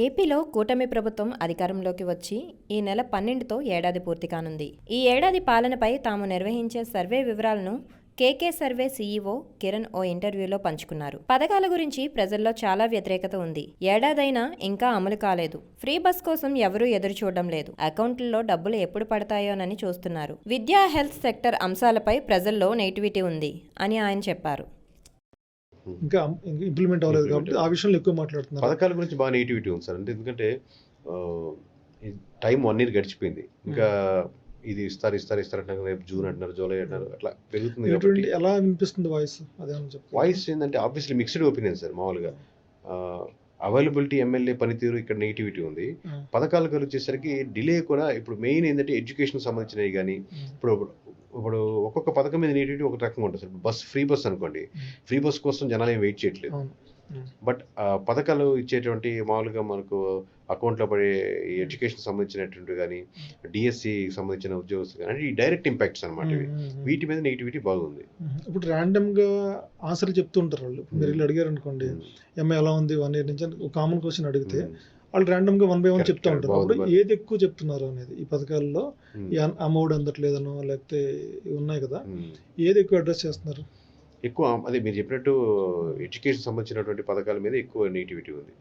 ఏపీలో కూటమి ప్రభుత్వం అధికారంలోకి వచ్చి ఈ నెల 12తో ఏడాది పూర్తి కానుంది. ఈ ఏడాది పాలనపై తాము నిర్వహించే సర్వే వివరాలను కేకే సర్వే సీఈఓ కిరణ్ ఓ ఇంటర్వ్యూలో పంచుకున్నారు. పథకాల గురించి ప్రజల్లో చాలా వ్యతిరేకత ఉంది. ఏడాదైనా ఇంకా అమలు కాలేదు. ఫ్రీ బస్ కోసం ఎవరూ ఎదురు చూడడం లేదు. అకౌంట్లలో డబ్బులు ఎప్పుడు పడతాయోనని చూస్తున్నారు. విద్యా, హెల్త్ సెక్టర్ అంశాలపై ప్రజల్లో నెగిటివిటీ ఉంది అని ఆయన చెప్పారు. ఇంకా ఇంప్లిమెంట్ అవ్వలేదు కాబట్టి ఆ విషయంలో ఎక్కువ మాట్లాడుతున్నారు. పథకాల గురించి బాగా నెగిటివిటీ ఉంది సార్. అంటే ఎందుకంటే టైం 1 year గడిచిపోయింది. ఇంకా ఇది ఇస్తారంటారు, రేపు జూన్ అంటున్నారు, జూలై అంటున్నారు, అట్లా పెరుగుతుంది కాబట్టి ఎలా వినిపిస్తుంది వాయిస్? అదేమని చెప్పి వాయిస్ ఏంటంటే ఆబ్వియస్లీ మిక్స్డ్ ఒపీనియన్ సార్. మామూలుగా అవైలబిలిటీ, ఎమ్మెల్యే పనితీరు ఇక్కడ నెగిటివిటీ ఉంది. పథకాల గురించి వచ్చేసరికి డిలే కూడా. ఇప్పుడు మెయిన్ ఏంటంటే ఎడ్యుకేషన్ సంబంధించినవి కానీ ఇప్పుడు ఒక్కొక్క పథకం మీద నెగిటివిటీ ఒక రకంగా ఉంటుంది సార్. ఫ్రీ బస్ అనుకోండి, ఫ్రీ బస్ కోసం జనాలు ఏం వెయిట్ చేయట్లేదు. బట్ పథకాలు ఇచ్చేటువంటి మామూలుగా మనకు అకౌంట్లో పడే ఎడ్యుకేషన్ సంబంధించినటువంటి కానీ డిఎస్సి సంబంధించిన ఉద్యోగస్తులు కానీ ఈ డైరెక్ట్ ఇంపాక్ట్స్ అనమాట. వీటి మీద నెగిటివిటీ బాగుంది. ఇప్పుడు ర్యాండమ్ గా ఆన్సర్లు చెప్తుంటారు వాళ్ళు. మీరు వెళ్ళి అడిగారు అనుకోండి, ఎంఐ ఎలా ఉంది 1 year నుంచి ఒక కామన్ క్వశ్చన్ అడిగితే వాళ్ళు ర్యాండమ్ గా 1 by 1 చెప్తా ఉంటారు. అప్పుడు ఏది ఎక్కువ చెప్తున్నారు అనేది, ఈ పథకాల్లో ఈ అమౌంట్ అందట్లేదనో లేకపోతే ఉన్నాయి కదా, ఏది ఎక్కువ అడ్రస్ చేస్తున్నారు? ఎక్కువ అదే మీరు చెప్పినట్టు ఎడ్యుకేషన్ సంబంధించినటువంటి పథకాల మీద ఎక్కువ నెగిటివిటీ ఉంది.